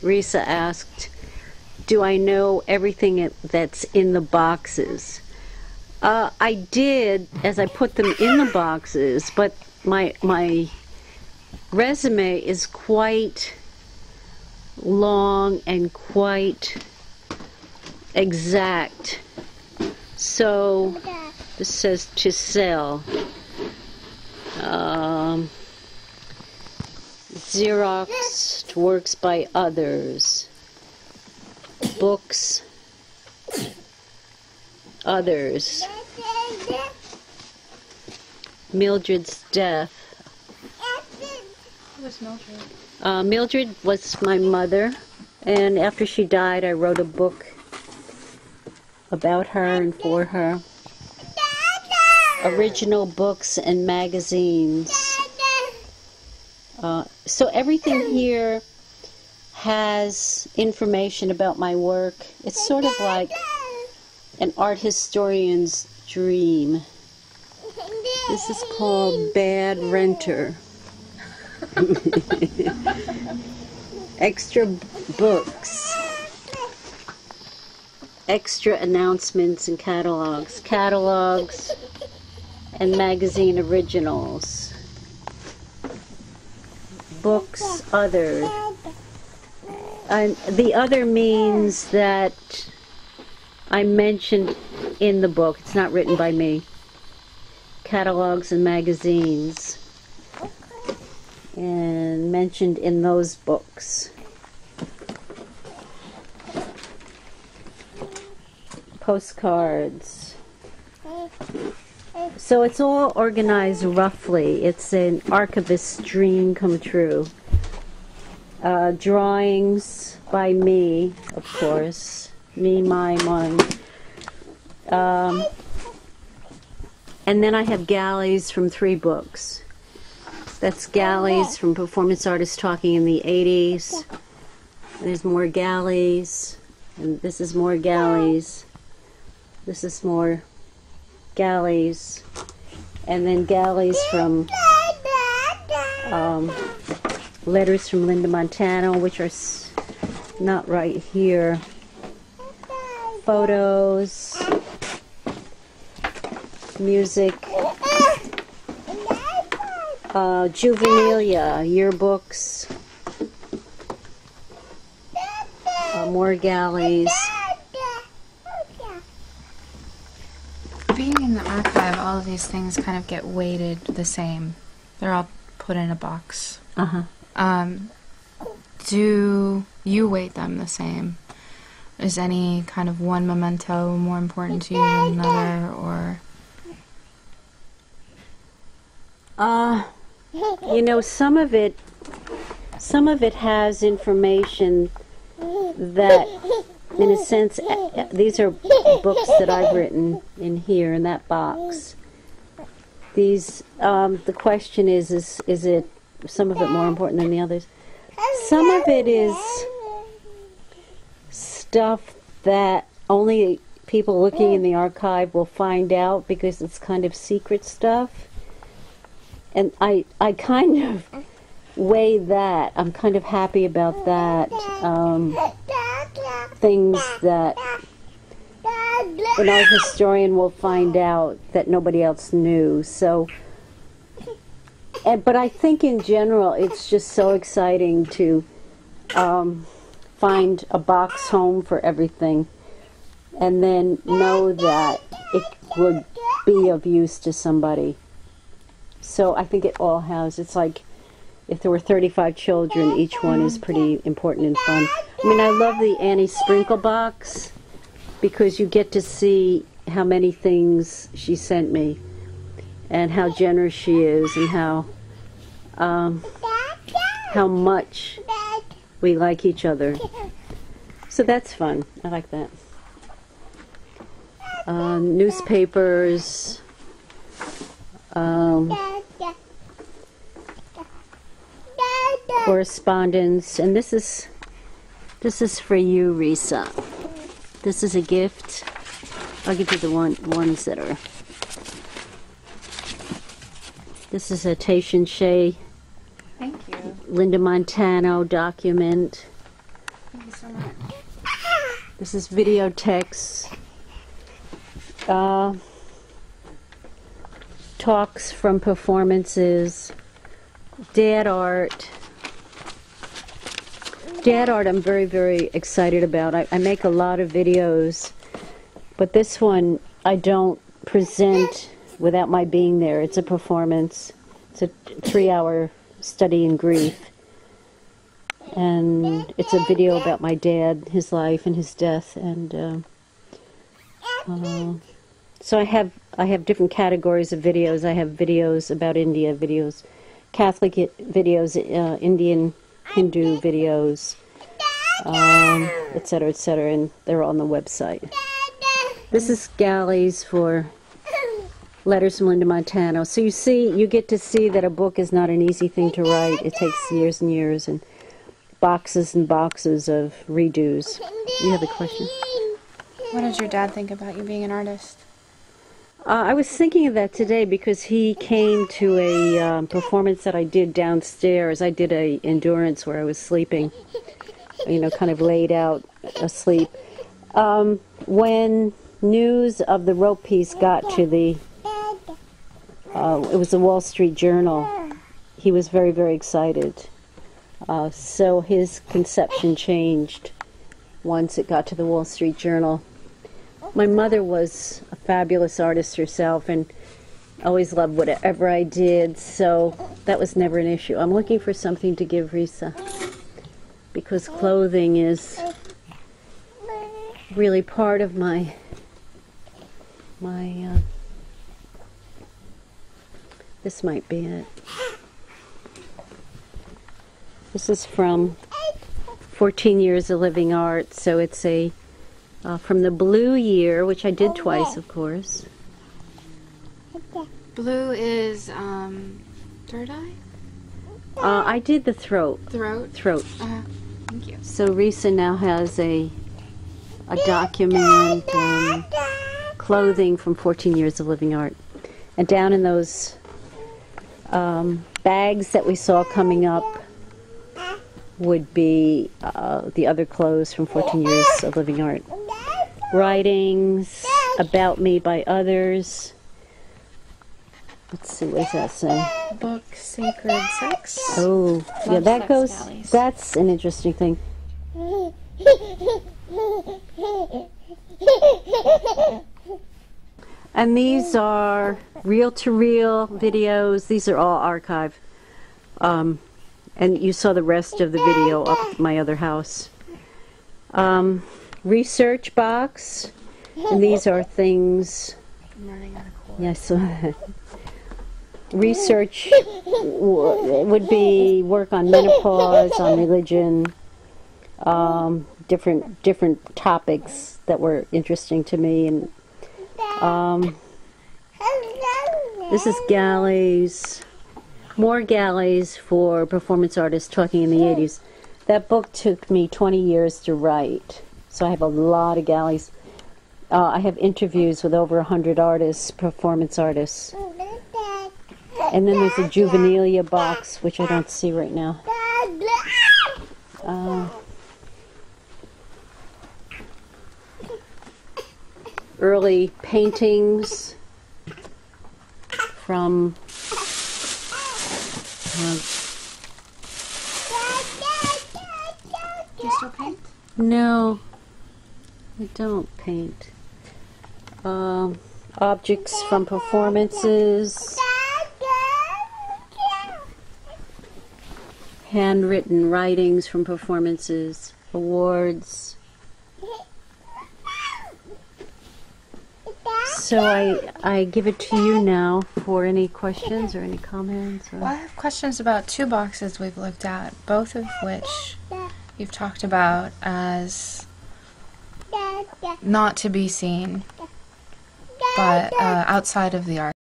Risa asked, do I know everything that's in the boxes? I did as I put them in the boxes, but my resume is quite long and quite exact. So this says to sell. Xeroxed works by others. Books, others. Mildred's death. Who was Mildred? Mildred was my mother, and after she died, I wrote a book about her and for her. Original books and magazines. So everything here has information about my work. It's sort of like an art historian's dream. This is called Bad Renter. Extra books. Extra announcements and catalogs. Catalogs and magazine originals. Books, other. And the other means that I mentioned in the book. It's not written by me. Catalogs and magazines. And mentioned in those books. Postcards. So it's all organized roughly. It's an archivist's dream come true. Drawings by me, of course. Me, mine. And then I have galleys from 3 books. That's galleys from performance artists talking in the 80s. There's more galleys. And this is more galleys. This is more galleys. And then galleys from letters from Linda Montano, which are not right here. Photos. Music. Juvenilia, yearbooks. More galleys. Being in the archive, all of these things kind of get weighted the same. They're all put in a box. Do you weight them the same? Is any kind of one memento more important to you than another, or? You know, some of it has information that, in a sense, these are books that I've written in here in that box. These, the question is it some of it more important than the others? Some of it is stuff that only people looking in the archive will find out because it's kind of secret stuff. And I kind of weigh that. I'm kind of happy about that. Things that an art historian will find out that nobody else knew. So, but I think in general it's just so exciting to find a box home for everything and then know that it would be of use to somebody. So I think it all has, it's like if there were 35 children, each one is pretty important and fun. I mean, I love the Annie Sprinkle box because you get to see how many things she sent me and how generous she is and how much we like each other. So that's fun. I like that. Newspapers. Correspondence, and this is for you, Risa. This is a gift. I'll give you the ones that are. This is a Taishan Shea. Thank you. Linda Montano document. Thank you so much. This is videotexts, talks from performances, dad art. Dad art I'm very, very excited about. I make a lot of videos, but this one I don't present without my being there. It's a performance. It's a 3-hour study in grief. And it's a video about my dad, his life and his death. And so I have different categories of videos. I have videos about India, videos, Catholic videos, Indian, Hindu videos, etc., etc., and they're on the website. This is galleys for Letters from Linda Montano. So you see, you get to see that a book is not an easy thing to write. It takes years and years and boxes and boxes of redos. You have a question? What did your dad think about you being an artist? I was thinking of that today because he came to a performance that I did downstairs. I did a endurance where I was sleeping, you know, kind of laid out asleep. When news of the rope piece got to the, it was the Wall Street Journal, he was very, very excited. So his conception changed once it got to the Wall Street Journal. My mother was a fabulous artist herself and always loved whatever I did, so that was never an issue. I'm looking for something to give Risa because clothing is really part of my this might be it. This is from 14 Years of Living Art, so it's a from the blue year, which I did twice, of course. Blue is third eye? I did the throat. Throat? Throat. Thank you. So Risa now has a document and clothing from 14 Years of Living Art. And down in those bags that we saw coming up would be the other clothes from 14 Years of Living Art. Writings about me by others. Let's see, what does that say? Book Sacred Sex. Oh, yeah, Love that sex goes, galleys. that's an interesting thing. And these are reel-to-reel videos. These are all archive. And you saw the rest of the video up at my other house. Research box. And these are things... I'm running out of cord. Yeah, I saw that. Research would be work on menopause, on religion, different topics that were interesting to me. And this is galleys, more galleys for performance artists talking in the 80s. That book took me 20 years to write, so I have a lot of galleys. I have interviews with over 100 artists, performance artists. And then there's a juvenilia box, which I don't see right now. Early paintings from Do you still paint? no, I don't paint. Objects from performances, handwritten writings from performances, awards. So I give it to you now for any questions or any comments. Or... Well, I have questions about two boxes we've looked at, both of which you've talked about as not to be seen, but outside of the art.